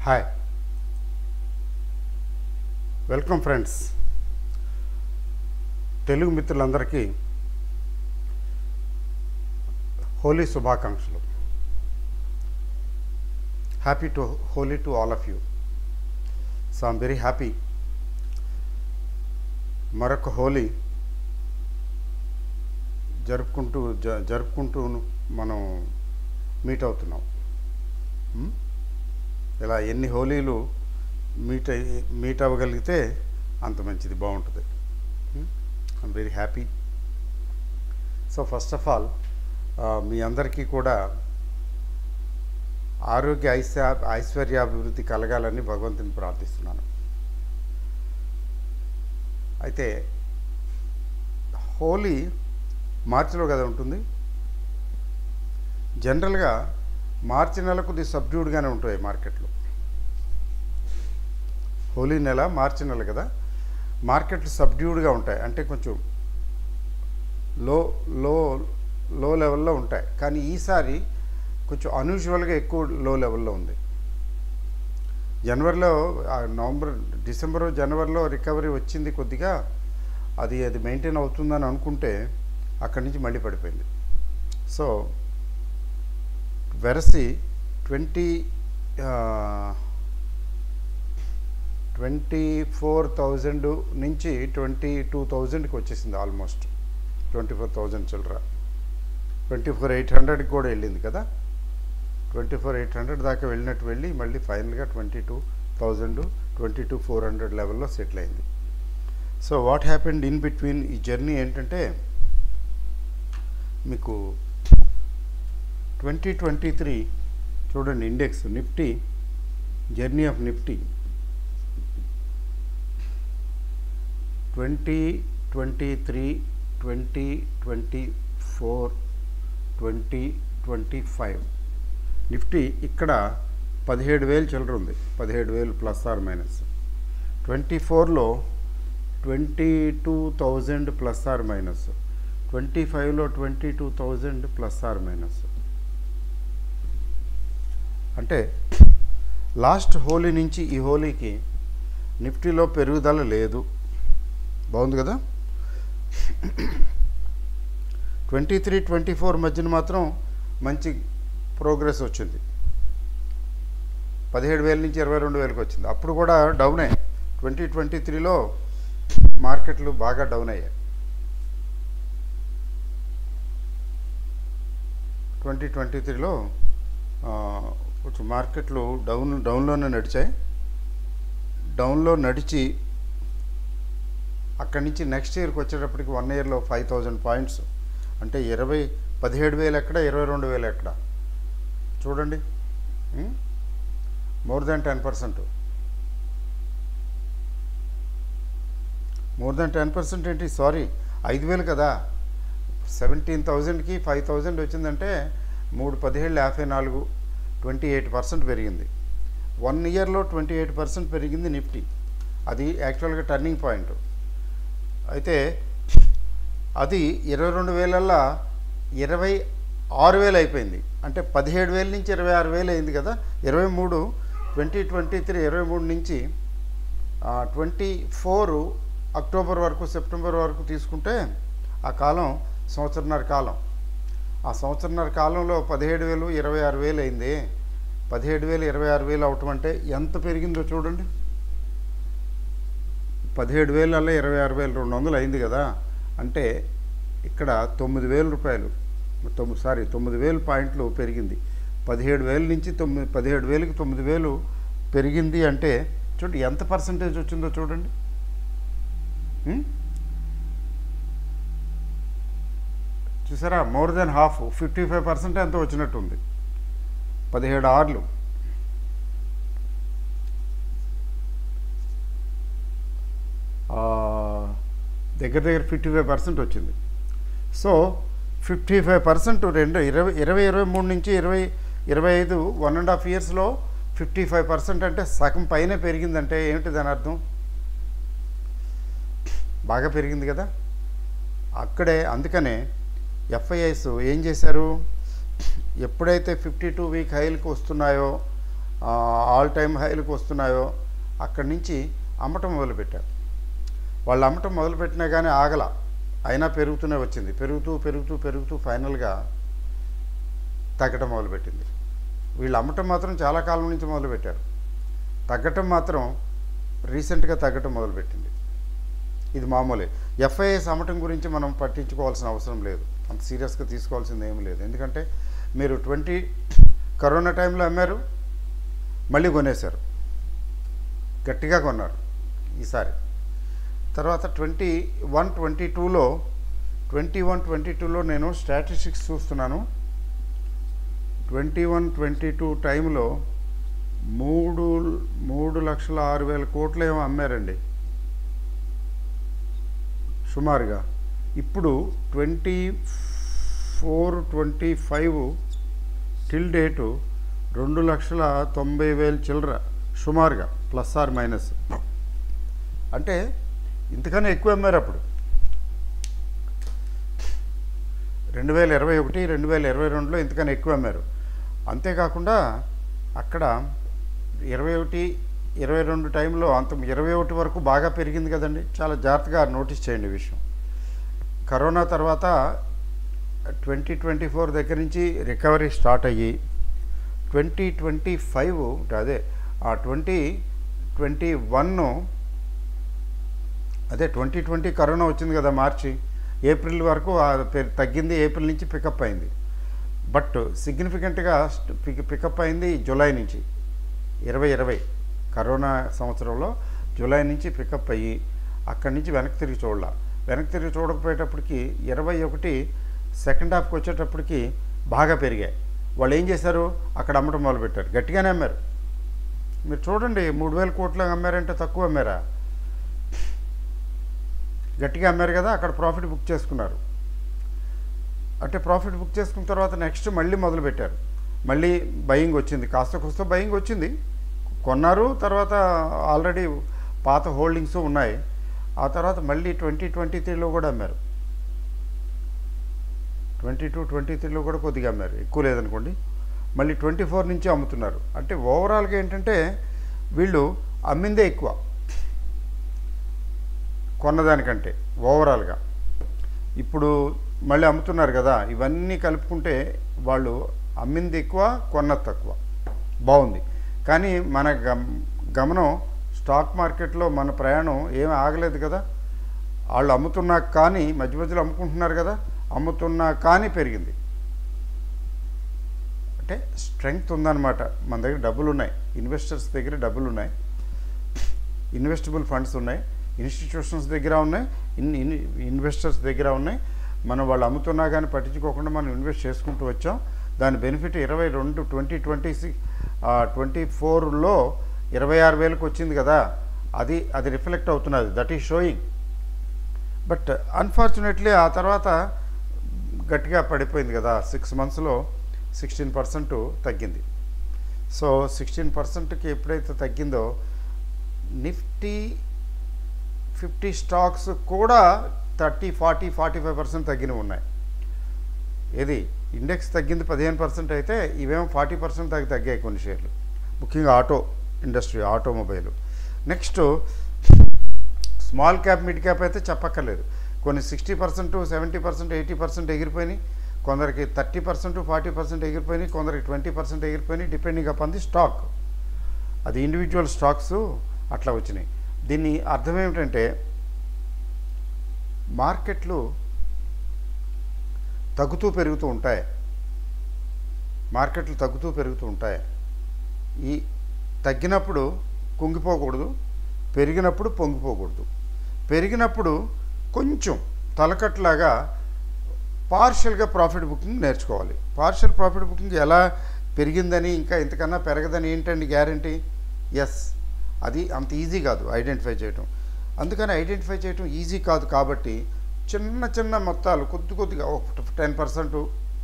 Hi, welcome friends. Telugu మిత్రులందరికీ హోలీ శుభాకాంక్షలు. Happy to Holi to all of you. So I'm very happy. మరొక హోలీ జరుపుకుంటూ మనం మీట్ అవుతున్నాం. ఇలా ఎన్ని హోలీలు మీట్ అవ్వగలిగితే అంత మంచిది, బాగుంటుంది. I'm very happy. So first of all మీ అందరికీ కూడా ఆరోగ్య ఐశ్వర్యాభివృద్ధి కలగాలని భగవంతుని ప్రార్థిస్తున్నాను. అయితే హోలీ మార్చిలో కదా ఉంటుంది. జనరల్గా మార్చి నెల కొద్దిగా సబ్డ్యూడ్గానే ఉంటాయి మార్కెట్లు. హోలీ నెల మార్చి నెల కదా, మార్కెట్లు సబ్డ్యూడ్గా ఉంటాయి. అంటే కొంచెం లో లో లో లెవెల్లో ఉంటాయి. కానీ ఈసారి కొంచెం అన్యూజువల్గా ఎక్కువ లో లెవెల్లో ఉంది. జనవరిలో డిసెంబర్ జనవరిలో రికవరీ వచ్చింది కొద్దిగా. అది మెయింటైన్ అవుతుందని అనుకుంటే అక్కడి నుంచి మళ్ళీ పడిపోయింది. సో వెరసి 24,000 నుంచి 22,000కి వచ్చేసింది. ఆల్మోస్ట్ 24,000 చిల్లర. 24,800కి కూడా వెళ్ళింది కదా. 24,800 దాకా వెళ్ళి మళ్ళీ ఫైనల్గా 22,000 22,400 లెవెల్లో సెటిల్ అయింది. So what happened in between ఈ జర్నీ ఏంటంటే, మీకు 2023 చూడండి, index Nifty, journey of Nifty 2023, 2024, 2025 Nifty ఇక్కడ 17,000 చిల్లర ఉంది. 17,000 ప్లస్ ఆర్ మైనస్. 24లో 22,000 ప్లస్ ఆర్ మైనస్. 25లో 22,000 ప్లస్ ఆర్ మైనస్. అంటే లాస్ట్ హోలీ నుంచి ఈ హోలీకి నిఫ్టీలో పెరుగుదల లేదు. బాగుంది కదా. 23, 24 మధ్యన మాత్రం మంచి ప్రోగ్రెస్ వచ్చింది. 17,000 నుంచి 22,000కి వచ్చింది. అప్పుడు కూడా డౌనే. 2023లో మార్కెట్లు బాగా డౌన్ అయ్యాయి. 2023లో కొంచెం మార్కెట్లు డౌన్లోనే నడిచాయి. డౌన్లో నడిచి అక్కడి నుంచి నెక్స్ట్ ఇయర్కి వచ్చేటప్పటికి 1 ఇయర్లో 5,000 పాయింట్స్. అంటే 17,000 ఎక్కడ, 22,000 ఎక్కడ చూడండి. More than 10%. మోర్ దాన్ 10% ఏంటి, సారీ 5,000 కదా. 17,000కి 5,000 వచ్చిందంటే 3 17 54, 28% పెరిగింది. 1 ఇయర్లో 28% పెరిగింది నిఫ్టీ. అది యాక్చువల్గా టర్నింగ్ పాయింట్. అయితే అది 22,000ల్లో 26,000 అయిపోయింది. అంటే 17,000 నుంచి 26,000 అయింది కదా. 2023 నుంచి 24 అక్టోబర్ వరకు, సెప్టెంబర్ వరకు తీసుకుంటే ఆ కాలం సంవత్సరన్నర కాలం. ఆ సంవత్సరన్నర కాలంలో 17,000 26,000 అయింది. 17,000 26,000 అవటం అంటే ఎంత పెరిగిందో చూడండి. 17,000ల్లో 26,200 అయింది కదా. అంటే ఇక్కడ 9,000 రూపాయలు, 9,000 పాయింట్లు పెరిగింది. 17,000 నుంచి 17,000కి 9,000 పెరిగింది. అంటే చూడండి ఎంత పర్సంటేజ్ వచ్చిందో చూడండి. చూసారా, మోర్ దెన్ హాఫ్, 55% ఎంతో వచ్చినట్టుంది. 17 ఆర్లు. దగ్గర 55% వచ్చింది. సో 55% 2023 నుంచి 2025 1.5 ఇయర్స్లో 55% అంటే సగం పైన పెరిగిందంటే ఏమిటి దాని అర్థం? బాగా పెరిగింది కదా. అక్కడే అందుకనే ఎఫ్ఐఐస్ ఏం చేశారు, ఎప్పుడైతే 52 వీక్ హైలకు వస్తున్నాయో ఆల్ టైమ్ హైలకు వస్తున్నాయో అక్కడి నుంచి అమ్మటం మొదలుపెట్టారు. వాళ్ళు అమ్మటం మొదలుపెట్టినా కానీ ఆగల, అయినా పెరుగుతూనే వచ్చింది. పెరుగుతూ పెరుగుతూ పెరుగుతూ ఫైనల్గా తగ్గటం మొదలుపెట్టింది. వీళ్ళు అమ్మటం మాత్రం చాలా కాలం నుంచి మొదలుపెట్టారు, తగ్గటం మాత్రం రీసెంట్గా తగ్గటం మొదలుపెట్టింది. ఇది మామూలే. ఎఫ్ఐఎస్ అమ్మటం గురించి మనం పట్టించుకోవాల్సిన అవసరం లేదు, అంత సీరియస్గా తీసుకోవాల్సింది ఏమీ లేదు. ఎందుకంటే మీరు కరోనా టైంలో అమ్మారు, మళ్ళీ కొనేశారు, గట్టిగా కొన్నారు ఈసారి. తర్వాత 21-22లో నేను స్టాటిస్టిక్స్ చూస్తున్నాను. 21-22 టైంలో 3,06,000 కోట్లు ఏమో అమ్మారండి సుమారుగా. ఇప్పుడు 24-25 టిల్ డేటు 2,90,000 చిల్లర సుమారుగా, ప్లస్ ఆర్ మైనస్. అంటే ఇంతకన్నా ఎక్కువ అమ్మారు అప్పుడు. 2021, 2022లో ఇంతకన్నా ఎక్కువ అమ్మారు. అంతేకాకుండా అక్కడ 21-22 టైంలో అంత 21 వరకు బాగా పెరిగింది కదండి. చాలా జాగ్రత్తగా నోటీస్ చేయండి ఈ విషయం. కరోనా తర్వాత 2024 దగ్గర నుంచి రికవరీ స్టార్ట్ అయ్యి 2025 అదే 2020 కరోనా వచ్చింది కదా, మార్చి ఏప్రిల్ వరకు తగ్గింది. ఏప్రిల్ నుంచి పికప్ అయింది. బట్ సిగ్నిఫికెంట్గా పికప్ అయింది జూలై నుంచి. 2020 కరోనా సంవత్సరంలో జూలై నుంచి పికప్ అయ్యి అక్కడి నుంచి వెనక్కి తిరిగి చూడకపోయేటప్పటికి 21 సెకండ్ హాఫ్కి వచ్చేటప్పటికి బాగా పెరిగాయి. వాళ్ళు ఏం చేశారు, అక్కడ అమ్మటం మొదలుపెట్టారు, గట్టిగానే అమ్మారు. మీరు చూడండి, 3,000 కోట్లు అమ్మారంటే తక్కువ అమ్మారా? గట్టిగా అమ్మారు కదా, అక్కడ ప్రాఫిట్ బుక్ చేసుకున్నారు. అంటే ప్రాఫిట్ బుక్ చేసుకున్న తర్వాత నెక్స్ట్ మళ్ళీ మొదలుపెట్టారు. మళ్ళీ బయింగ్ వచ్చింది, కాస్త బయింగ్ వచ్చింది, కొన్నారు. తర్వాత ఆల్రెడీ పాత హోల్డింగ్స్ ఉన్నాయి. ఆ తర్వాత మళ్ళీ 2023లో కూడా అమ్మారు. 22-23లో కూడా కొద్దిగా అమ్మారు, ఎక్కువ లేదనుకోండి. మళ్ళీ 24 నుంచి అమ్ముతున్నారు. అంటే ఓవరాల్గా ఏంటంటే వీళ్ళు అమ్మిందే ఎక్కువ కొన్నదానికంటే ఓవరాల్గా. ఇప్పుడు మళ్ళీ అమ్ముతున్నారు కదా, ఇవన్నీ కలుపుకుంటే వాళ్ళు అమ్మింది ఎక్కువ, కొన్నది తక్కువ. బాగుంది. కానీ మన గమనం స్టాక్ మార్కెట్లో మన ప్రయాణం ఏమీ ఆగలేదు కదా. వాళ్ళు అమ్ముతున్నా కానీ మధ్యలో అమ్ముకుంటున్నారు కదా, అమ్ముతున్నా కానీ పెరిగింది. అంటే స్ట్రెంగ్త్ ఉందన్నమాట. మన దగ్గర డబ్బులు ఉన్నాయి, ఇన్వెస్టర్స్ దగ్గర డబ్బులు ఉన్నాయి, ఇన్వెస్టబుల్ ఫండ్స్ ఉన్నాయి, ఇన్స్టిట్యూషన్స్ దగ్గర ఉన్నాయి, ఇన్వెస్టర్స్ దగ్గర ఉన్నాయి. మనం వాళ్ళు అమ్ముతున్నా కానీ పట్టించుకోకుండా మనం ఇన్వెస్ట్ చేసుకుంటూ వచ్చాం. దాని బెనిఫిట్ 2024లో 26,000కి వచ్చింది కదా, అది రిఫ్లెక్ట్ అవుతున్నది. That is showing. But unfortunately ఆ తర్వాత గట్టిగా పడిపోయింది కదా. 6 మంత్స్లో 16% తగ్గింది. సో 16%కి ఎప్పుడైతే తగ్గిందో నిఫ్టీ 50 స్టాక్స్ కూడా 30, 40, 45% తగ్గినవి ఉన్నాయి. ఏది ఇండెక్స్ తగ్గింది 15% అయితే ఇవేమో 40% తగ్గాయి కొన్ని షేర్లు, ముఖ్యంగా auto industry, automobile. Next small cap, mid cap అయితే చెప్పక్కర్లేదు. కొన్ని 60%, 70%, 80% ఎగిరిపోయినాయి. కొందరికి 30%, 40% ఎగిరిపోయినాయి. కొందరికి 20% ఎగిరిపోయినాయి. Depending upon the stock. అది ఇండివిజువల్ స్టాక్స్ అట్లా వచ్చినాయి. దీన్ని అర్థం ఏమిటంటే మార్కెట్లు తగ్గుతూ పెరుగుతూ ఉంటాయి. మార్కెట్లు తగ్గుతూ పెరుగుతూ ఉంటాయి. ఈ తగ్గినప్పుడు కుంగిపోకూడదు, పెరిగినప్పుడు పొంగిపోకూడదు. పెరిగినప్పుడు కొంచెం తలకట్లాగా పార్షియల్గా ప్రాఫిట్ బుకింగ్ నేర్చుకోవాలి. పార్షియల్ ప్రాఫిట్ బుకింగ్ ఎలా పెరిగిందని, ఇంకా ఇంతకన్నా పెరగదని ఏంటండి గ్యారంటీ? ఎస్, అది అంత ఈజీ కాదు ఐడెంటిఫై చేయటం. అందుకని ఐడెంటిఫై చేయటం ఈజీ కాదు కాబట్టి చిన్న చిన్న మొత్తాలు కొద్దిగా 10%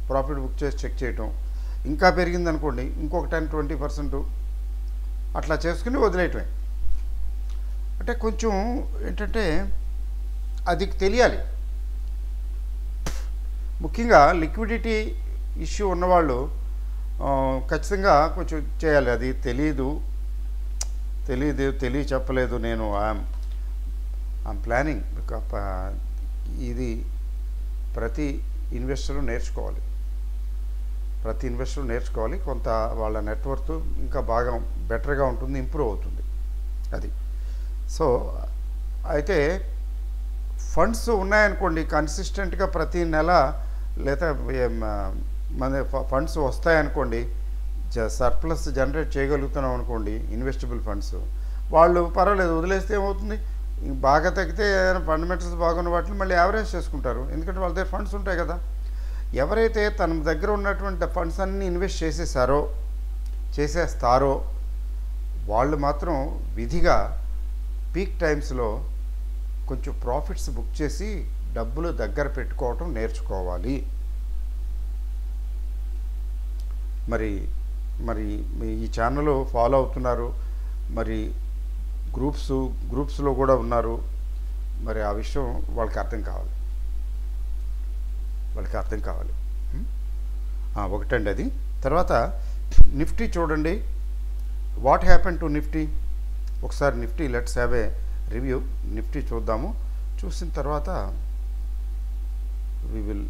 ప్రాఫిట్ బుక్ చేసి చెక్ చేయటం. ఇంకా పెరిగిందనుకోండి ఇంకొక 10-20% అట్లా చేసుకుని వదిలేయటమే. అంటే కొంచెం ఏంటంటే అది తెలియాలి. ముఖ్యంగా లిక్విడిటీ ఇష్యూ ఉన్నవాళ్ళు ఖచ్చితంగా కొంచెం చేయాలి. అది చెప్పలేదు నేను. I'm planning. ఇది ప్రతి ఇన్వెస్టరు నేర్చుకోవాలి. కొంత వాళ్ళ నెట్వర్క్ ఇంకా బాగా బెటర్గా ఉంటుంది, ఇంప్రూవ్ అవుతుంది. అది సో అయితే ఫండ్స్ ఉన్నాయనుకోండి, కన్సిస్టెంట్గా ప్రతి నెల లేదా మన ఫండ్స్ వస్తాయనుకోండి, సర్ప్లస్ జనరేట్ చేయగలుగుతున్నాం అనుకోండి, ఇన్వెస్టబుల్ ఫండ్స్, వాళ్ళు పర్వాలేదు, వదిలేస్తే ఏమవుతుంది, బాగా తగ్గితే ఫండమెంటల్స్ బాగున్న వాటిని మళ్ళీ యావరేజ్ చేసుకుంటారు. ఎందుకంటే వాళ్ళ దగ్గర ఫండ్స్ ఉంటాయి కదా. ఎవరైతే తన దగ్గర ఉన్నటువంటి ఫండ్స్ అన్నీ ఇన్వెస్ట్ చేసేస్తారో వాళ్ళు మాత్రం విధిగా పీక్ టైమ్స్లో కొంచెం ప్రాఫిట్స్ బుక్ చేసి డబ్బులు దగ్గర పెట్టుకోవటం నేర్చుకోవాలి. మరి ఈ ఛానల్ ఫాలో అవుతున్నారు, మరి గ్రూప్స్లో కూడా ఉన్నారు. మరి ఆ విషయం వాళ్ళకి అర్థం కావాలి. ఒకటండి అది. తర్వాత నిఫ్టీ చూడండి, వాట్ హ్యాపెన్ టు నిఫ్టీ. ఒకసారి Nifty let's have a review. Nifty చూద్దాము. చూసిన తర్వాత వి విల్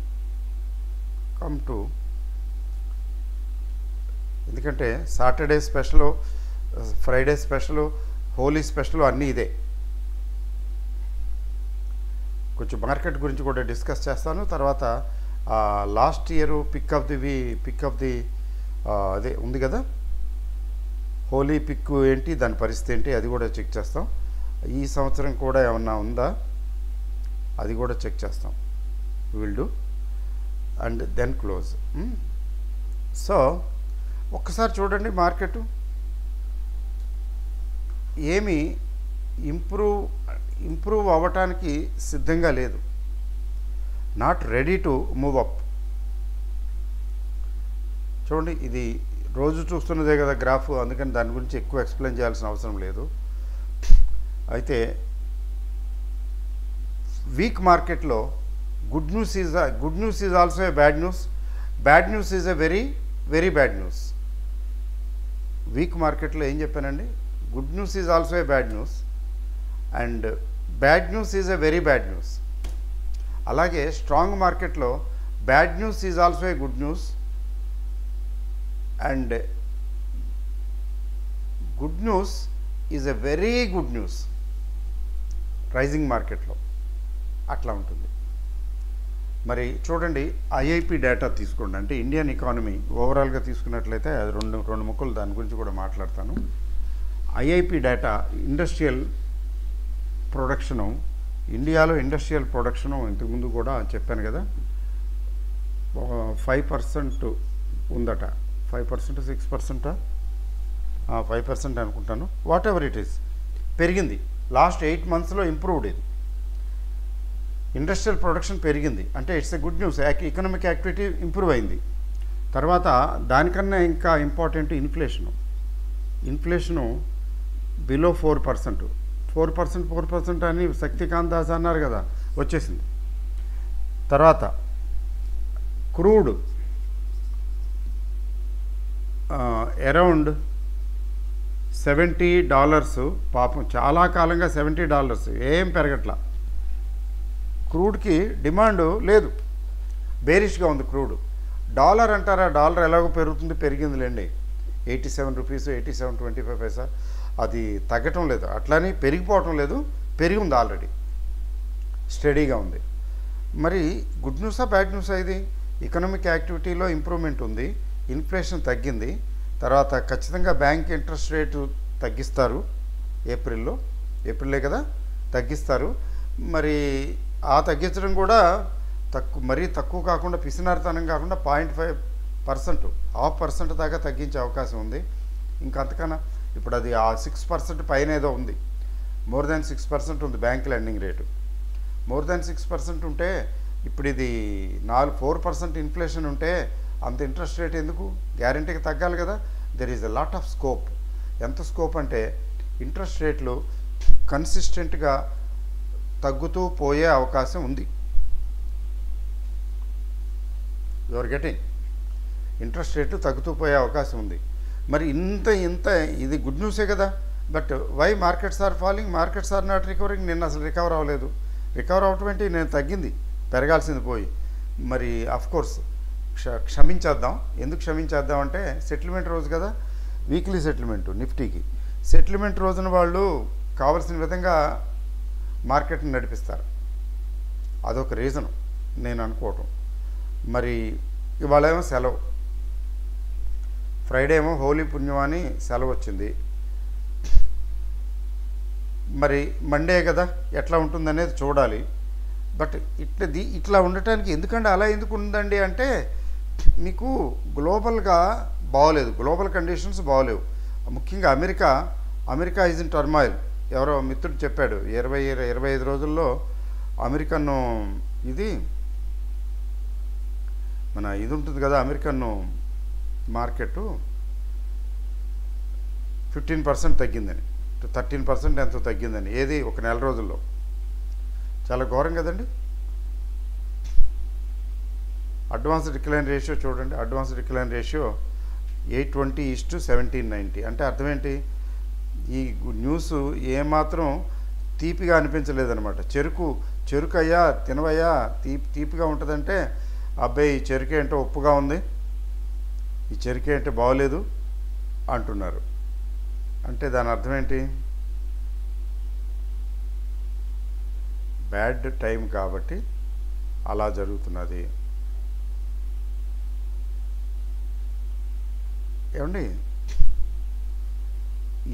కమ్ టు, ఎందుకంటే Saturday special, Friday special, Holi special అన్నీ ఇదే. కొంచెం మార్కెట్ గురించి కూడా డిస్కస్ చేస్తాను. తర్వాత last year pick of the అదే ఉంది కదా, హోలీ పిక్ ఏంటి, దాని పరిస్థితి ఏంటి, అది కూడా చెక్ చేస్తాం. ఈ సంవత్సరం కూడా ఏమన్నా ఉందా అది కూడా చెక్ చేస్తాం. Will do and then close. So ఒక్కసారి చూడండి, మార్కెట్ ఏమి ఇంప్రూవ్ అవ్వటానికి సిద్ధంగా లేదు. Not ready to move up. చూడండి, ఇది రోజు చూస్తున్నదే కదా గ్రాఫ్, అందుకని దాని గురించి ఎక్కువ ఎక్స్ప్లెయిన్ చేయాల్సిన అవసరం లేదు. అయితే వీక్ మార్కెట్లో good news is also a bad news is a very very bad news. Week మార్కెట్లో ఏం చెప్పానండి, good news is also a bad news and bad news is a very bad news. అలాగే strong మార్కెట్లో bad news is also a good news and good news is a very good news. Rising మార్కెట్లో అట్లా ఉంటుంది. మరి చూడండి, IIP data తీసుకోండి. అంటే Indian economy ఓవరాల్గా తీసుకున్నట్లయితే అది రెండు ముక్కలు, దాని గురించి కూడా మాట్లాడతాను. ఐఐపి డేటా ఇండస్ట్రియల్ ప్రొడక్షను, ఇండియాలో ఇండస్ట్రియల్ ప్రొడక్షను ఇంతకుముందు కూడా చెప్పాను కదా, 5% ఉందట. 5% 6%, 5% అనుకుంటాను. వాట్ ఎవర్ ఇట్ ఈస్, పెరిగింది. లాస్ట్ 8 monthsలో ఇంప్రూవ్డ్. ఇది ఇండస్ట్రియల్ ప్రొడక్షన్ పెరిగింది అంటే it's a good news. Economic activity improve అయింది. తర్వాత దానికన్నా ఇంకా ఇంపార్టెంట్ ఇన్ఫ్లేషను బిలో 4%. 4% అని శక్తికాంత్ దాస్ అన్నారు కదా, వచ్చేసింది. తర్వాత క్రూడ్ అరౌండ్ $70. పాపం చాలా కాలంగా $70 ఏం పెరగట్లా. క్రూడ్కి డిమాండ్ లేదు, బేరిష్గా ఉంది క్రూడ్. డాలర్ అంటారా, డాలర్ ఎలాగో పెరిగిందిలేండి. 87 రూపీస్, 87.25. అది తగ్గటం లేదు, అట్లానే పెరిగిపోవటం లేదు, పెరిగి ఉంది, ఆల్రెడీ స్టడీగా ఉంది. మరి గుడ్ న్యూసా బ్యాడ్ న్యూసా ఇది? ఎకనామిక్ యాక్టివిటీలో ఇంప్రూవ్మెంట్ ఉంది, ఇన్ఫ్లేషన్ తగ్గింది. తర్వాత ఖచ్చితంగా బ్యాంక్ ఇంట్రెస్ట్ రేటు తగ్గిస్తారు ఏప్రిలే కదా తగ్గిస్తారు. మరి ఆ తగ్గించడం కూడా మరీ తక్కువ కాకుండా, పిసినారితనం కాకుండా 0.5%, 0.5% దాకా తగ్గించే అవకాశం ఉంది. ఇంకా అంతకన్నా ఇప్పుడు అది ఆ 6% పైన ఏదో ఉంది, మోర్ దాన్ 6% ఉంది bank lending rate. More than 6% ఉంటే, ఇప్పుడు ఇది 4% ఇన్ఫ్లేషన్ ఉంటే అంత ఇంట్రెస్ట్ రేట్ ఎందుకు? గ్యారంటీగా తగ్గాలి కదా. There is a lot of scope. ఎంత స్కోప్ అంటే ఇంట్రెస్ట్ రేట్లు కన్సిస్టెంట్గా తగ్గుతూ పోయే అవకాశం ఉంది. You are getting. Interest rate తగ్గుతూ పోయే అవకాశం ఉంది. మరి ఇంత ఇది గుడ్ న్యూసే కదా. But why markets are falling, markets are not recovering. నిన్న అసలు రికవర్ అవ్వలేదు. రికవర్ అవటం ఏంటి, నేను తగ్గింది, పెరగాల్సింది పోయి. మరి అఫ్కోర్స్ క్షమించేద్దాం. ఎందుకు క్షమించేద్దాం అంటే సెటిల్మెంట్ రోజు కదా, వీక్లీ సెటిల్మెంట్ నిఫ్టీకి. సెటిల్మెంట్ రోజున వాళ్ళు కావాల్సిన విధంగా మార్కెట్ని నడిపిస్తారు. అదొక రీజను నేను అనుకోవటం. మరి ఇవాళ ఏమో సెలవు, ఫ్రైడే ఏమో హోలీ పుణ్యం అని సెలవు వచ్చింది. మరి మండే కదా, ఎట్లా ఉంటుందనేది చూడాలి. బట్ ఇట్లా ఉండటానికి ఎందుకంటే అలా ఎందుకు ఉందండి అంటే మీకు గ్లోబల్గా బాగోలేదు, గ్లోబల్ కండిషన్స్ బాగోలేవు. ముఖ్యంగా అమెరికా ఈజ్ ఇన్ టర్మాయిల్. ఎవరో మిత్రుడు చెప్పాడు 25 రోజుల్లో అమెరికన్ ఇది మన ఇది ఉంటుంది కదా, అమెరికన్ మార్కెట్ 15% తగ్గిందని, 13% ఎంతో తగ్గిందని. ఏది ఒక నెల రోజుల్లో. చాలా ఘోరం కదండి. అడ్వాన్స్ డిక్లైన్ రేషియో చూడండి, అడ్వాన్స్ డిక్లైన్ రేషియో 820:1790. అంటే అర్థం ఏంటి, ఈ న్యూస్ ఏమాత్రం తీపిగా అనిపించలేదన్నమాట. చెరుకు అయ్యా తినవయ్యా, తీపిగా ఉంటుందంటే అబ్బాయి ఈ చెరుకు ఏంటో ఉప్పుగా ఉంది, ఈ చెరుకు ఏంటో బాగోలేదు అంటున్నారు. అంటే దాని అర్థం ఏంటి, బ్యాడ్ టైం కాబట్టి అలా జరుగుతున్నది. ఏమండి,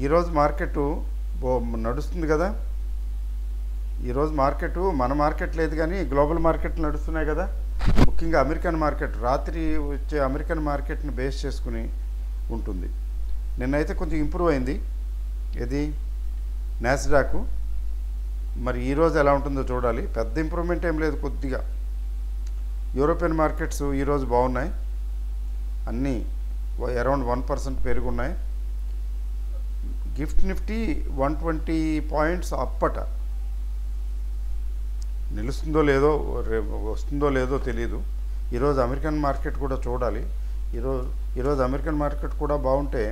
ఈరోజు మార్కెట్ నడుస్తుంది కదా. ఈరోజు మార్కెట్ మన మార్కెట్ లేదు కానీ గ్లోబల్ మార్కెట్లు నడుస్తున్నాయి కదా. ముఖ్యంగా అమెరికన్ మార్కెట్, రాత్రి వచ్చే అమెరికన్ మార్కెట్ని బేస్ చేసుకుని ఉంటుంది. నిన్నైతే కొంచెం ఇంప్రూవ్ అయింది ఇది నాస్డాక్. మరి ఈరోజు ఎలా ఉంటుందో చూడాలి. పెద్ద ఇంప్రూవ్మెంట్ ఏం లేదు, కొద్దిగా. యూరోపియన్ మార్కెట్స్ ఈరోజు బాగున్నాయి, అన్నీ అరౌండ్ 1% పెరుగున్నాయి. నిఫ్టీ 120 పాయింట్స్ అప్పట. నిలుస్తుందో లేదో, వస్తుందో లేదో తెలియదు. ఈరోజు అమెరికన్ మార్కెట్ కూడా చూడాలి. ఈరోజు అమెరికన్ మార్కెట్ కూడా బాగుంటే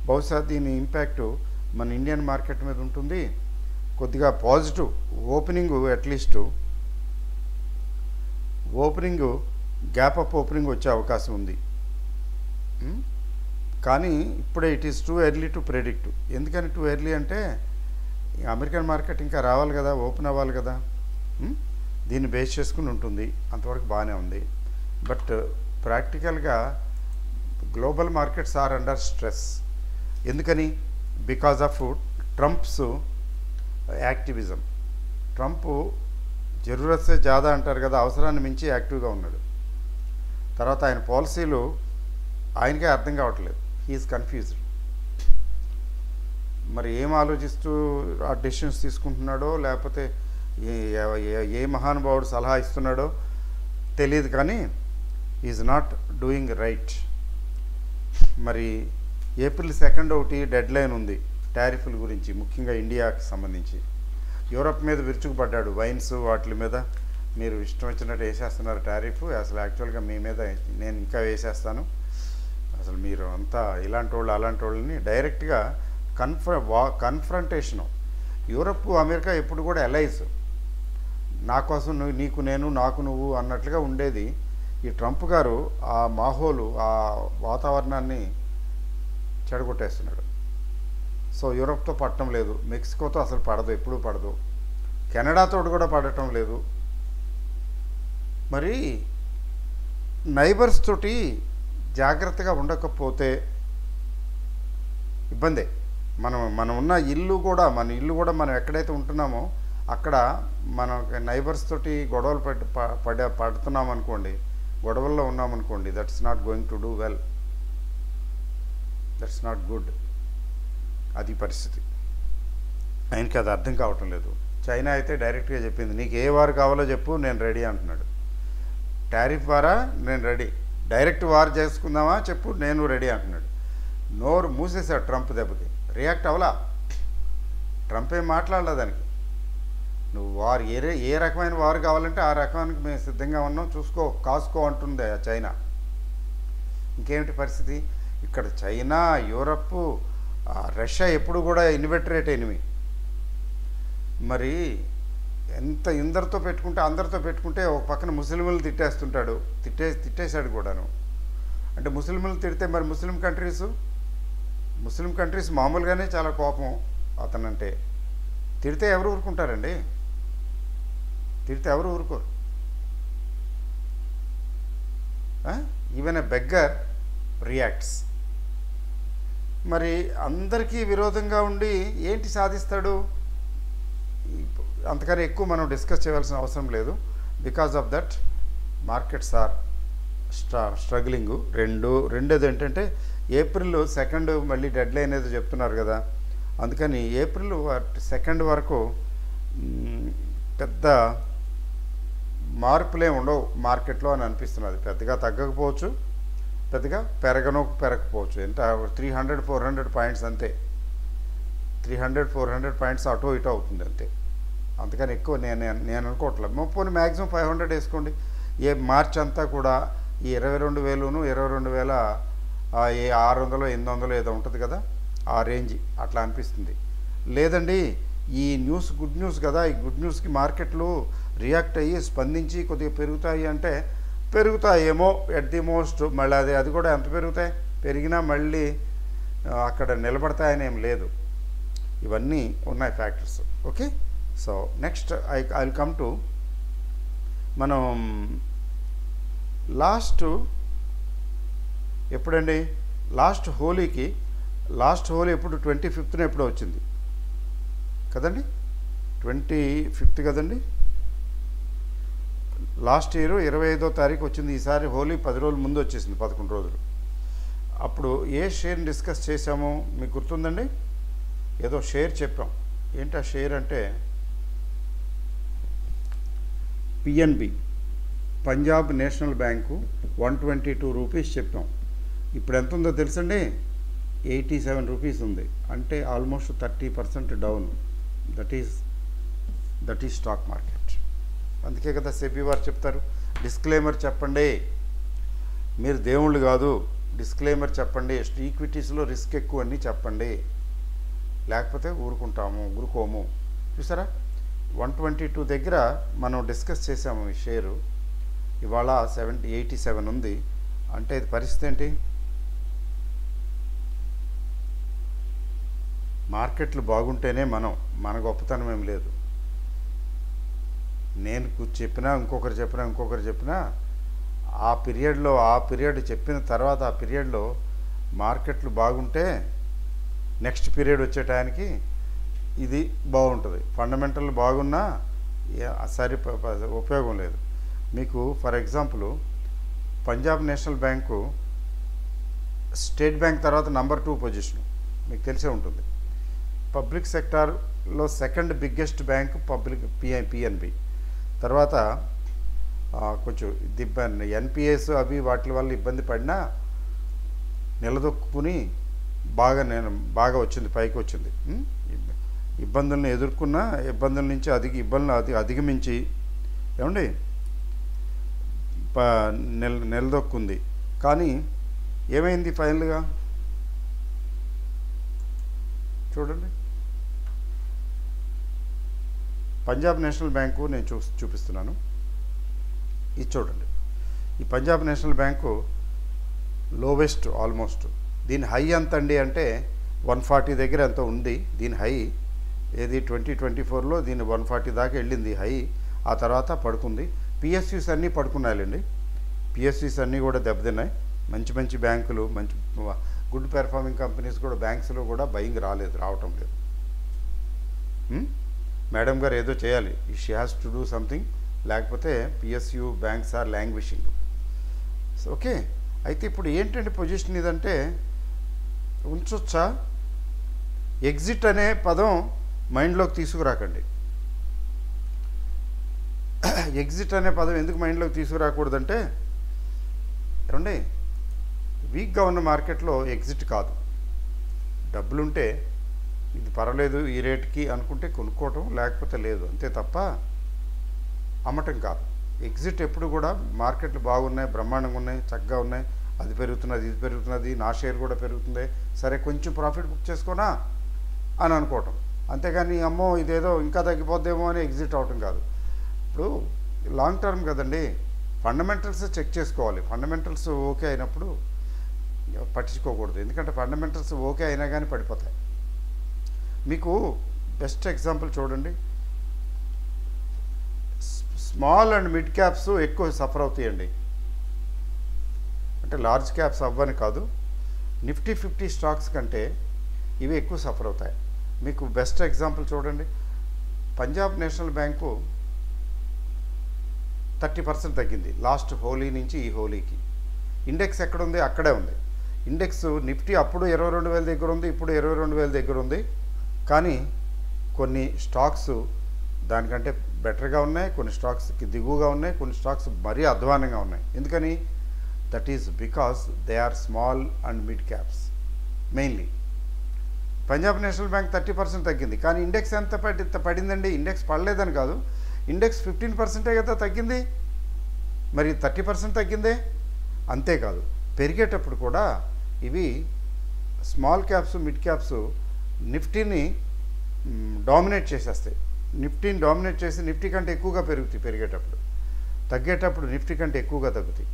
బహుశా దీని ఇంపాక్ట్ మన ఇండియన్ మార్కెట్ మీద ఉంటుంది. కొద్దిగా positive opening, at least opening gap up opening వచ్చే అవకాశం ఉంది. కానీ ఇప్పుడే it is too early to predict. ఎందుకని టూ ఎర్లీ అంటే అమెరికన్ మార్కెట్ ఇంకా రావాలి కదా, ఓపెన్ అవ్వాలి కదా. దీన్ని బేస్ చేసుకుని ఉంటుంది, అంతవరకు బాగానే ఉంది. బట్ ప్రాక్టికల్గా global markets are under stress. ఎందుకని, because of Trump's activism. Trump జరూరత్ సే జాదా అంటారు కదా, అవసరాన్ని మించి యాక్టివ్గా ఉన్నాడు. తర్వాత ఆయన పాలసీలు ఆయనకే అర్థం కావట్లేదు, హీఈస్ కన్ఫ్యూజ్డ్. మరి ఏం ఆలోచిస్తూ ఆ డెసిషన్స్ తీసుకుంటున్నాడో, లేకపోతే ఏ మహానుభావుడు సలహా ఇస్తున్నాడో తెలియదు, కానీ ఈజ్ నాట్ డూయింగ్ రైట్. మరి ఏప్రిల్ 2 ఒకటి డెడ్ లైన్ ఉంది టారిఫ్ల గురించి, ముఖ్యంగా ఇండియాకి సంబంధించి. యూరప్ మీద విరుచుకుపడ్డాడు, వైన్స్ వాటి మీద మీరు ఇష్టం వచ్చినట్టు వేసేస్తున్నారు టారిఫ్, అసలు యాక్చువల్గా మీ మీద నేను ఇంకా వేసేస్తాను, అసలు మీరు అంతా ఇలాంటి వాళ్ళు అలాంటి వాళ్ళని డైరెక్ట్గా కన్ఫ్రంటేషను. యూరప్ అమెరికా ఎప్పుడు కూడా అలైజ్, నా కోసం నీకు నేను, నాకు నువ్వు అన్నట్లుగా ఉండేది. ఈ ట్రంప్ గారు ఆ మాహోలు, ఆ వాతావరణాన్ని చెడగొట్టేస్తున్నాడు. సో యూరప్తో పడటం లేదు, మెక్సికోతో అసలు పడదు, ఎప్పుడూ పడదు, కెనడాతో కూడా పడటం లేదు. మరి నైబర్స్ తోటి జాగ్రత్తగా ఉండకపోతే ఇబ్బందే. మనం ఉన్న ఇల్లు కూడా, మన ఇల్లు కూడా మనం ఎక్కడైతే ఉంటున్నామో అక్కడ మన నైబర్స్ తోటి గొడవలు పడుతున్నాం అనుకోండి, గొడవల్లో ఉన్నామనుకోండి, that's not going to do well, that's not good. అది పరిస్థితి. ఆయనకి అది అర్థం కావటం లేదు. చైనా అయితే డైరెక్ట్గా చెప్పింది, నీకు ఏ వారు కావాలో చెప్పు, నేను రెడీ అంటున్నాడు. టారిఫ్ వారా, నేను రెడీ. డైరెక్ట్ వార్ చేసుకుందామా చెప్పు, నేను రెడీ అంటున్నాడు. నోరు మూసేశాడు ట్రంప్ దెబ్బకి. రియాక్ట్ అవ్వలా, ట్రంప్ ఏం మాట్లాడలే దానికి. నువ్వు వారు ఏ రకమైన వారు కావాలంటే ఆ రకానికి మేము సిద్ధంగా ఉన్నాం, చూసుకో, కాసుకో అంటుంది చైనా. ఇంకేమిటి పరిస్థితి? ఇక్కడ చైనా, యూరప్, రష్యా ఎప్పుడు కూడా ఇన్వెర్టరేట్ ఎనిమి. మరి ఎంత ఇందరితో పెట్టుకుంటే అందరితో పెట్టుకుంటే ఒక పక్కన ముస్లింలు తిట్టేస్తుంటాడు, తిట్టేశాడు కూడాను. అంటే ముస్లింలు తిడితే మరి ముస్లిం కంట్రీస్ మామూలుగానే చాలా కోపం అతనంటే. తిడితే ఎవరు ఊరుకుంటారండి? తిడితే ఎవరు ఊరుకోరు. Even a beggar reacts. మరి అందరికీ విరోధంగా ఉండి ఏంటి సాధిస్తాడు? అంతకన్నా ఎక్కువ మనం డిస్కస్ చేయాల్సిన అవసరం లేదు. Because of that markets are struggling. రెండోది ఏంటంటే ఏప్రిల్ 2 మళ్ళీ డెడ్ లైన్ ఏదో చెప్తున్నారు కదా, అందుకని ఏప్రిల్ 2 వరకు పెద్ద మార్పులే ఉండవు మార్కెట్లో అని అనిపిస్తున్నది. పెద్దగా తగ్గకపోవచ్చు, పెద్దగా పెరగకపోవచ్చు. ఎంత 300-400 పాయింట్స్ అంతే. 300-400 పాయింట్స్ అటో ఇటో అవుతుంది అంతే. అంతకని ఎక్కువ నేను అనుకోవట్లేదు. పోనీ మ్యాక్సిమం 500 వేసుకోండి. మార్చ్ అంతా కూడా ఈ 22,000, 22,600, 800 ఏదో ఉంటుంది కదా, ఆ రేంజ్ అట్లా అనిపిస్తుంది. లేదండి ఈ న్యూస్ గుడ్ న్యూస్ కదా, ఈ గుడ్ న్యూస్కి మార్కెట్లు రియాక్ట్ అయ్యి స్పందించి కొద్దిగా పెరుగుతాయి అంటే పెరుగుతాయేమో ఎట్ ది మోస్ట్. మళ్ళీ అది కూడా ఎంత పెరుగుతాయి? పెరిగినా మళ్ళీ అక్కడ నిలబడతాయని ఏం లేదు. ఇవన్నీ ఉన్నాయి factors. Okay, so next I will come to మనం ఎప్పుడండి లాస్ట్ హోలీ ఎప్పుడు 25న ఎప్పుడో వచ్చింది కదండి, 25th కదండి. లాస్ట్ ఇయర్ 25వ తారీఖు వచ్చింది. ఈసారి హోలీ 10 రోజుల ముందు వచ్చేసింది, 11 రోజులు. అప్పుడు ఏ షేర్ని డిస్కస్ చేసామో మీకు గుర్తుందండి? ఏదో షేర్ చెప్పాం. ఏంటి ఆ షేర్ అంటే PNB, Punjab national bank, 122 rupees చెప్పాం. ఇప్పుడు ఎంత ఉందో తెలుసండి? 87 రూపీస్ ఉంది. అంటే almost 30% down. That is stock market. అందుకే కదా సెబీ వారు చెప్తారు, డిస్క్లైమర్ చెప్పండి, మీరు దేవుళ్ళు కాదు, డిస్క్లైమర్ చెప్పండి, ఈక్విటీస్లో రిస్క్ ఎక్కువ అని చెప్పండి, లేకపోతే ఊరుకోము. చూసారా, 122 దగ్గర మనం డిస్కస్ చేసాము ఈ షేరు. ఇవాళ 87 ఉంది. అంటే ఇది పరిస్థితి ఏంటి? మార్కెట్లు బాగుంటేనే మన గొప్పతనం ఏం లేదు. నేను చెప్పినా ఇంకొకరు చెప్పినా ఆ పీరియడ్ చెప్పిన తర్వాత ఆ పీరియడ్లో మార్కెట్లు బాగుంటే నెక్స్ట్ పీరియడ్ వచ్చే టైంకి ఇది బాగుంటుంది. ఫండమెంటల్ బాగున్నా ఉపయోగం లేదు. మీకు for example Punjab national bank state bank తర్వాత నంబర్ 2 పొజిషన్ మీకు తెలిసే ఉంటుంది. పబ్లిక్ సెక్టార్లో సెకండ్ బిగ్గెస్ట్ బ్యాంక్ పిఎన్బి. తర్వాత కొంచెం ఎన్పిఎస్ అవి వాటి వల్ల ఇబ్బంది పడినా నిలదొక్కుని బాగా వచ్చింది, పైకి వచ్చింది. ఇబ్బందులను ఎదుర్కొన్న ఇబ్బందుల నుంచి అధిగమించి ఏమండి నిలదొక్కుంది. కానీ ఏమైంది ఫైనల్గా? చూడండి, పంజాబ్ నేషనల్ బ్యాంకు నేను చూపిస్తున్నాను. ఇది చూడండి, ఈ Punjab national bank lowest almost. దీని హై ఎంత అండి అంటే 140 దగ్గర ఎంత ఉంది దీని హై. ఏది 2024లో దీని 140 దాకా వెళ్ళింది హై. ఆ తర్వాత పడుకుంది. పిఎస్యూస్ అన్నీ పడుకున్నాయండి. పిఎస్యూస్ అన్నీ కూడా దెబ్బతిన్నాయి. మంచి బ్యాంకులు, మంచి గుడ్ పెర్ఫార్మింగ్ కంపెనీస్ కూడా బ్యాంక్స్లో కూడా బయింగ్ రావటం లేదు. మేడం గారు ఏదో చేయాలి, she has to do something, లేకపోతే PSU banks are languishing. Okay, అయితే ఇప్పుడు ఏంటంటే పొజిషన్ ఇదంటే ఉంచొచ్చా? ఎగ్జిట్ అనే పదం మైండ్లోకి తీసుకురాకండి. ఎగ్జిట్ అనే పదం ఎందుకు మైండ్లోకి తీసుకురాకూడదంటే, ఏమండి వీక్గా ఉన్న మార్కెట్లో ఎగ్జిట్ కాదు. డబ్బులుంటే ఇది పర్వాలేదు ఈ రేట్కి అనుకుంటే కొనుక్కోవటం, లేకపోతే లేదు, అంతే తప్ప అమ్మటం కాదు. ఎగ్జిట్ ఎప్పుడు కూడా మార్కెట్లు బాగున్నాయి, బ్రహ్మాండంగా ఉన్నాయి, చక్కగా ఉన్నాయి అది పెరుగుతున్నది, ఇది పెరుగుతున్నది, నా షేర్ కూడా పెరుగుతుంది, సరే కొంచెం ప్రాఫిట్ బుక్ చేసుకోనా అని అనుకోవటం. అంతేగాని అమ్మో ఇదేదో ఇంకా తగ్గిపోద్దేమో అని ఎగ్జిట్ అవటం కాదు. ఇప్పుడు లాంగ్ టర్మ్ కదండి, ఫండమెంటల్స్ చెక్ చేసుకోవాలి. ఫండమెంటల్స్ ఓకే అయినప్పుడు పట్టించుకోకూడదు, ఎందుకంటే ఫండమెంటల్స్ ఓకే అయినా కానీ పడిపోతాయి. మీకు బెస్ట్ ఎగ్జాంపుల్ చూడండి, స్మాల్ అండ్ మిడ్ క్యాప్స్ ఎక్కువ సఫర్ అవుతాయండి. అంటే లార్జ్ క్యాప్స్ అవ్వని కాదు, నిఫ్టీ 50 స్టాక్స్ కంటే ఇవి ఎక్కువ సఫర్ అవుతాయి. మీకు బెస్ట్ ఎగ్జాంపుల్ చూడండి, పంజాబ్ నేషనల్ బ్యాంకు 30% తగ్గింది లాస్ట్ హోలీ నుంచి ఈ హోలీకి. ఇండెక్స్ ఎక్కడుంది? అక్కడే ఉంది. ఇండెక్స్ నిఫ్టీ అప్పుడు 22,000 దగ్గర ఉంది, ఇప్పుడు 22,000 దగ్గర ఉంది. కానీ కొన్ని స్టాక్స్ దానికంటే బెటర్గా ఉన్నాయి, కొన్ని స్టాక్స్కి దిగువగా ఉన్నాయి, కొన్ని స్టాక్స్ మరీ అధ్వానంగా ఉన్నాయి. ఎందుకని? That is because they are small and mid caps mainly. Punjab National Bank 30% తగ్గింది, కానీ ఇండెక్స్ ఎంత పడిందండి? ఇండెక్స్ పడలేదని కాదు, ఇండెక్స్ 15% కదా తగ్గింది, మరి 30% తగ్గిందే. అంతేకాదు, పెరిగేటప్పుడు కూడా ఇవి స్మాల్ క్యాప్స్ మిడ్ క్యాప్స్ నిఫ్టీని డామినేట్ చేసేస్తాయి. నిఫ్టీని డామినేట్ చేసి నిఫ్టీ కంటే ఎక్కువగా పెరుగుతాయి పెరిగేటప్పుడు, తగ్గేటప్పుడు నిఫ్టీ కంటే ఎక్కువగా తగ్గుతాయి.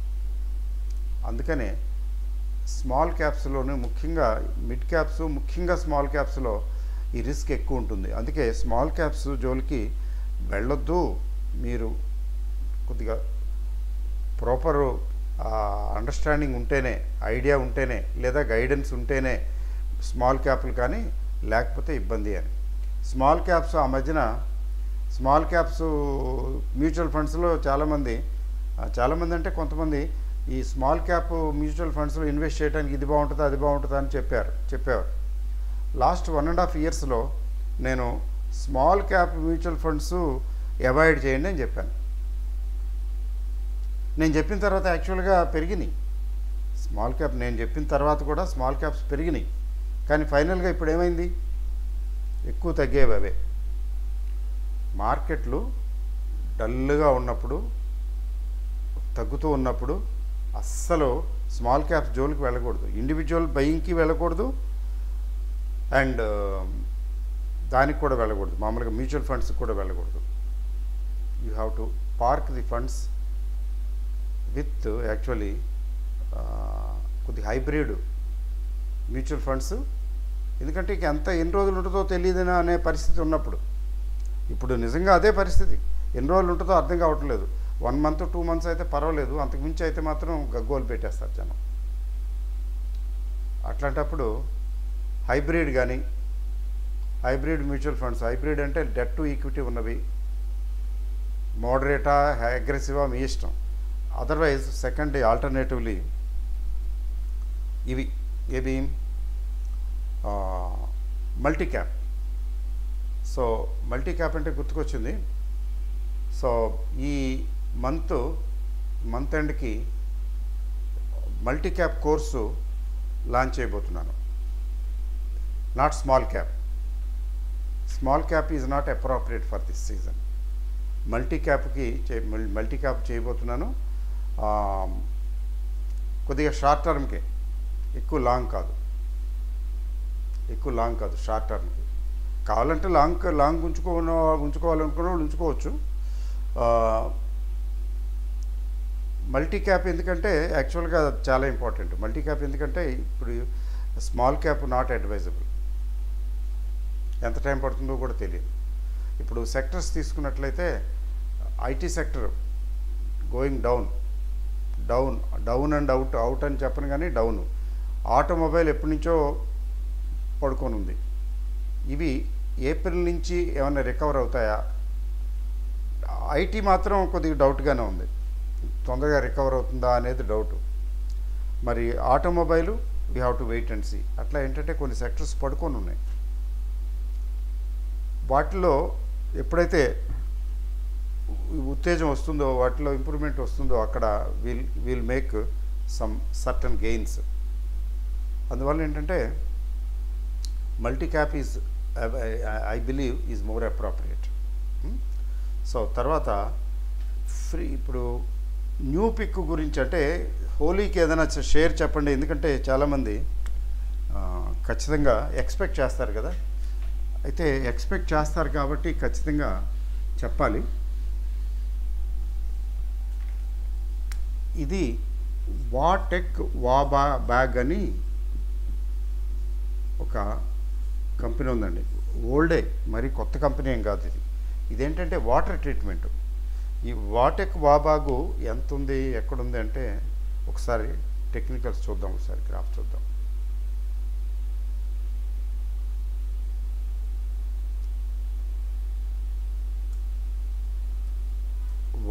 అందుకనే స్మాల్ క్యాప్స్లోనే ముఖ్యంగా మిడ్ క్యాప్స్, ముఖ్యంగా స్మాల్ క్యాప్స్లో ఈ రిస్క్ ఎక్కువ ఉంటుంది. అందుకే స్మాల్ క్యాప్స్ జోలికి వెళ్ళొద్దు. మీరు కొద్దిగా ప్రాపర్ అండర్స్టాండింగ్ ఉంటేనే, ఐడియా ఉంటేనే, లేదా గైడెన్స్ ఉంటేనే స్మాల్ క్యాప్లు, కానీ లేకపోతే ఇబ్బంది అని. స్మాల్ క్యాప్స్ ఆ మధ్యన స్మాల్ క్యాప్స్ మ్యూచువల్ ఫండ్స్లో చాలామంది అంటే కొంతమంది ఈ స్మాల్ క్యాప్ మ్యూచువల్ ఫండ్స్లో ఇన్వెస్ట్ చేయడానికి ఇది బాగుంటుంది, అది బాగుంటుంది అని చెప్పేవారు. లాస్ట్ 1.5 ఇయర్స్లో నేను small cap mutual funds avoid చేయండి అని చెప్పాను. నేను చెప్పిన తర్వాత యాక్చువల్గా పెరిగినాయి స్మాల్ క్యాప్. నేను చెప్పిన తర్వాత కూడా స్మాల్ క్యాప్స్ పెరిగినాయి, కానీ ఫైనల్గా ఇప్పుడు ఏమైంది? ఎక్కువ తగ్గేవి అవే. మార్కెట్లు డల్గా ఉన్నప్పుడు, తగ్గుతూ ఉన్నప్పుడు అస్సలు స్మాల్ క్యాప్స్ జోలికి వెళ్ళకూడదు, ఇండివిజువల్ బయింగ్కి వెళ్ళకూడదు, అండ్ దానికి కూడా వెళ్ళకూడదు, మామూలుగా మ్యూచువల్ ఫండ్స్కి కూడా వెళ్ళకూడదు. You have to park the funds with actually కొద్ది హైబ్రిడ్ మ్యూచువల్ ఫండ్స్. ఎందుకంటే ఇక ఎన్ని రోజులు ఉంటుందో తెలియదునా అనే పరిస్థితి ఉన్నప్పుడు, ఇప్పుడు నిజంగా అదే పరిస్థితి. ఎన్ని రోజులు ఉంటుందో అర్థం కావట్లేదు. 1 month 2 months అయితే పర్వాలేదు, అంతకుమించి అయితే మాత్రం గగ్గోలు పెట్టేస్తారు జనం. అట్లాంటప్పుడు హైబ్రిడ్ కానీ, హైబ్రిడ్ మ్యూచువల్ ఫండ్స్, హైబ్రిడ్ అంటే డెట్ టు ఈక్విటీ ఉన్నవి, మోడరేటా అగ్రెసివా మీ ఇష్టం. అదర్వైజ్ సెకండ్ ఆల్టర్నేటివ్లీ ఇవి ఏవి multi cap. So multi cap అంటే గుర్తుకొచ్చింది. సో ఈ మంత్ ఎండ్కి మల్టీ క్యాప్ కోర్సు లాంచ్ చేయబోతున్నాను. Not small cap. Small cap is not appropriate for this season. Multi cap చేయబోతున్నాను. కొద్దిగా షార్ట్ టర్మ్కే, ఎక్కువ లాంగ్ కాదు, షార్ట్ టర్మ్కి. కావాలంటే లాంగ్ ఉంచుకోవాలనుకున్న వాళ్ళు ఉంచుకోవచ్చు. మల్టీ క్యాప్ ఎందుకంటే యాక్చువల్గా చాలా ఇంపార్టెంట్. మల్టీ క్యాప్ ఎందుకంటే ఇప్పుడు స్మాల్ క్యాప్ నాట్ అడ్వైజబుల్, ఎంత టైం పడుతుందో కూడా తెలియదు. ఇప్పుడు సెక్టర్స్ తీసుకున్నట్లయితే IT sector going down and out అని చెప్పను, కానీ డౌన్. ఆటోమొబైల్ ఎప్పటి నుంచో పడుకొని ఉంది. ఇవి ఏప్రిల్ నుంచి ఏమైనా రికవర్ అవుతాయా? ఐటీ మాత్రం కొద్దిగా డౌట్గానే ఉంది, తొందరగా రికవర్ అవుతుందా అనేది డౌట్. మరి automobile we have to wait and see. అట్లా ఏంటంటే కొన్ని సెక్టర్స్ పడుకొని ఉన్నాయి. వాటిలో ఎప్పుడైతే ఉత్తేజం వస్తుందో, వాటిలో ఇంప్రూవ్మెంట్ వస్తుందో, అక్కడ will make some certain gains. అందువల్ల ఏంటంటే multi cap is I believe is more appropriate. So తర్వాత ఇప్పుడు న్యూ పిక్ గురించి అంటే హోలీకి ఏదైనా షేర్ చెప్పండి, ఎందుకంటే చాలామంది ఖచ్చితంగా ఎక్స్పెక్ట్ చేస్తారు కదా. అయితే ఎక్స్పెక్ట్ చేస్తారు కాబట్టి ఖచ్చితంగా చెప్పాలి. ఇది వాటెక్ వాబా బ్యాగ్ అని ఒక కంపెనీ ఉందండి. ఓల్డే, మరి కొత్త కంపెనీ ఏం కాదు ఇది. ఇదేంటంటే వాటర్ ట్రీట్మెంట్. ఈ వాటెక్ వాబాగు ఎంత ఉంది, ఎక్కడుంది అంటే ఒకసారి టెక్నికల్స్ చూద్దాం, ఒకసారి గ్రాఫ్ చూద్దాం.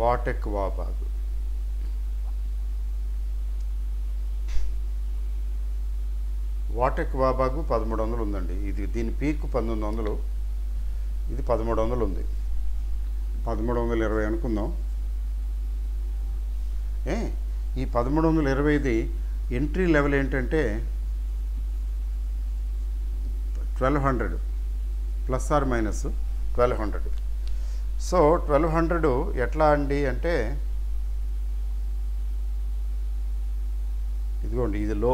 వాటెక్ వాబాగు వాటెక్ వాబాగు 1300 ఉందండి. ఇది దీని పీక్ 1900, ఇది 1300 ఉంది. 1320 అనుకుందాం. ఈ 1320ది ఎంట్రీ లెవెల్ ఏంటంటే 1200 ప్లస్ ఆర్ మైనస్ 1200. సో 1200 ఎట్లా అండి అంటే ఇదిగోండి, ఇది లో,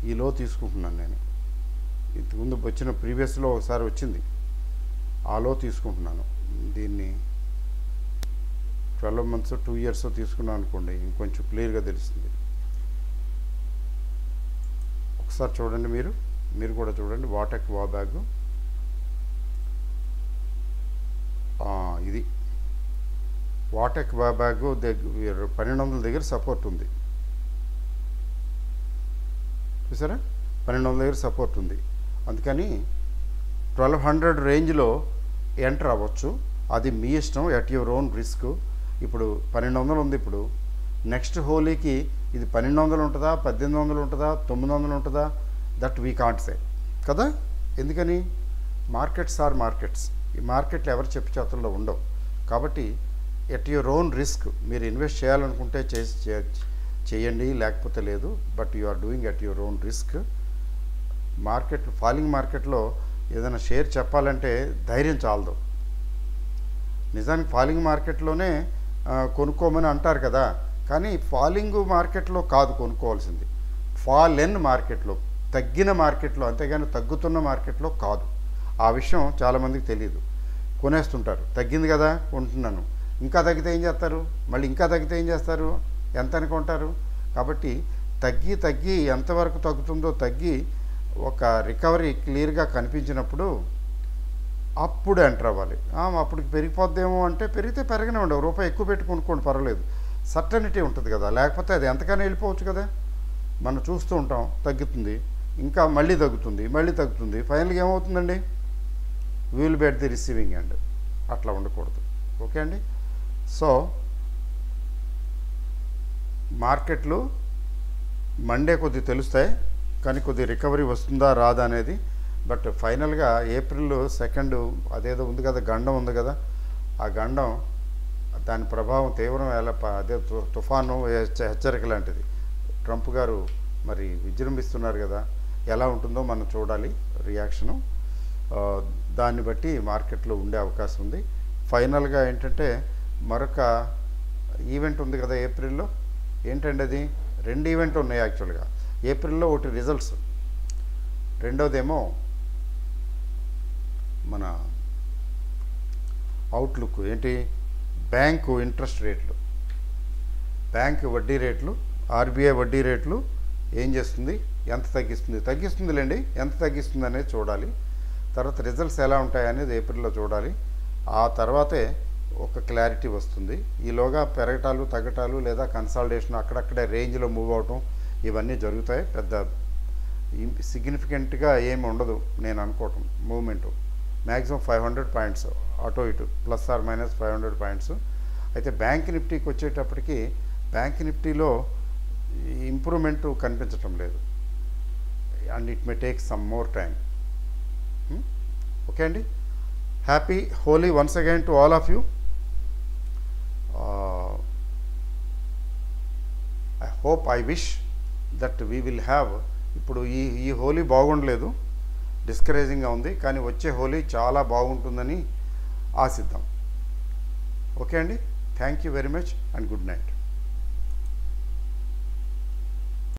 ఈ లో తీసుకుంటున్నాను నేను. ఇంతకుముందు వచ్చిన ప్రీవియస్లో ఒకసారి వచ్చింది, ఆ లో తీసుకుంటున్నాను. దీన్ని 12 months 2 years తీసుకున్నాను అనుకోండి, ఇంకొంచెం క్లియర్గా తెలుస్తుంది. ఒకసారి చూడండి, మీరు కూడా చూడండి. వాటెక్ వాబాగ్ ఇది వాటెక్ వాబాగ్ 1200 దగ్గర సపోర్ట్ ఉంది, చూసారా? 1200 దగ్గర సపోర్ట్ ఉంది. అందుకని 1200 రేంజ్లో ఎంటర్ అవ్వచ్చు. అది మీ ఇష్టం, ఎట్ యువర్ ఓన్ రిస్క్. ఇప్పుడు 1200 ఉంది. ఇప్పుడు నెక్స్ట్ హోలీకి ఇది 1200 ఉంటుందా, 1800 ఉంటుందా, 900 ఉంటుందా, దట్ వీ కాంట్ సే కదా. ఎందుకని? Markets are markets. ఈ మార్కెట్లు ఎవరు చెప్పు చేతుల్లో ఉండవు. కాబట్టి ఎట్ యువర్ ఓన్ రిస్క్ మీరు ఇన్వెస్ట్ చేయాలనుకుంటే చేయండి, లేకపోతే లేదు. But you are doing at your own risk. Market falling మార్కెట్లో ఏదైనా షేర్ చెప్పాలంటే ధైర్యం చాలదు. నిజానికి ఫాలింగ్ మార్కెట్లోనే కొనుక్కోమని అంటారు కదా, కానీ ఫాలింగ్ మార్కెట్లో కాదు కొనుక్కోవాల్సింది, ఫాలెన్ మార్కెట్లో, తగ్గిన మార్కెట్లో, అంతేగాని తగ్గుతున్న మార్కెట్లో కాదు. ఆ విషయం చాలామందికి తెలియదు. కొనేస్తుంటారు, తగ్గింది కదా కొంటున్నాను, ఇంకా తగ్గితే ఏం చేస్తారు, మళ్ళీ ఇంకా తగ్గితే ఏం చేస్తారు, ఎంత అనుకుంటారు. కాబట్టి తగ్గి ఎంతవరకు తగ్గుతుందో తగ్గి ఒక రికవరీ క్లియర్గా కనిపించినప్పుడు అప్పుడు ఎంటర్ అవ్వాలి. అప్పటికి పెరిగిపోద్దేమో అంటే పెరిగితే పెరగనివ్వండి, రూపాయి ఎక్కువ పెట్టి కొనుక్కోండి, పర్వాలేదు. సర్టనిటీ ఉంటుంది కదా, లేకపోతే అది ఎంతకైనా వెళ్ళిపోవచ్చు కదా. మనం చూస్తూ ఉంటాం, తగ్గుతుంది, ఇంకా మళ్ళీ తగ్గుతుంది, ఫైనల్గా ఏమవుతుందండి, will be at the receiving end. అట్లా ఉండకూడదు. ఓకే అండి. సో మార్కెట్లు మండే కొద్ది తెలుస్తాయి, కానీ కొద్ది రికవరీ వస్తుందా రాదా అనేది. బట్ ఫైనల్గా April 2 అదేదో ఉంది కదా, గండం ఉంది కదా, ఆ గండం దాని ప్రభావం తీవ్రం అదే తుఫాను హెచ్చరిక లాంటిది. ట్రంప్ గారు మరి విజృంభిస్తున్నారు కదా, ఎలా ఉంటుందో మనం చూడాలి రియాక్షను. దాన్ని బట్టి మార్కెట్లో ఉండే అవకాశం ఉంది. ఫైనల్గా ఏంటంటే మరొక ఈవెంట్ ఉంది కదా ఏప్రిల్లో. ఏంటంటే అది 2 ఈవెంట్ ఉన్నాయి యాక్చువల్గా. ఏప్రిల్లో ఒకటి రిజల్ట్స్, రెండోదేమో మన అవుట్లుక్. ఏంటి? బ్యాంకు ఇంట్రెస్ట్ రేట్లు, బ్యాంకు వడ్డీ రేట్లు, ఆర్బీఐ వడ్డీ రేట్లు ఏం చేస్తుంది, ఎంత తగ్గిస్తుందిలేండి, ఎంత తగ్గిస్తుంది అనేది చూడాలి. తర్వాత రిజల్ట్స్ ఎలా ఉంటాయి అనేది ఏప్రిల్లో చూడాలి. ఆ తర్వాతే ఒక క్లారిటీ వస్తుంది. ఈలోగా పెరగటాలు తగ్గటాలు లేదా కన్సాలిడేషన్ అక్కడక్కడే రేంజ్లో మూవ్ అవటం ఇవన్నీ జరుగుతాయి. పెద్ద సిగ్నిఫికెంట్గా ఏమి ఉండదు నేను అనుకోవటం. మూవ్మెంటు మ్యాక్సిమం 500 పాయింట్స్ అటో ఇటు, ప్లస్ ఆర్ మైనస్ 500 పాయింట్స్. అయితే బ్యాంక్ నిఫ్టీకి వచ్చేటప్పటికి బ్యాంక్ నిఫ్టీలో ఇంప్రూవ్మెంట్ కనిపించటం లేదు, and it may take some more time. Okay అండి. Happy Holi once again to all of you. I hope, I wish that we will have. ఇప్పుడు ఈ హోలీ బాగుండలేదు, డిస్కరేజింగ్గా ఉంది, కానీ వచ్చే హోలీ చాలా బాగుంటుందని ఆశిద్దాం. ఓకే అండి. Thank you very much and good night.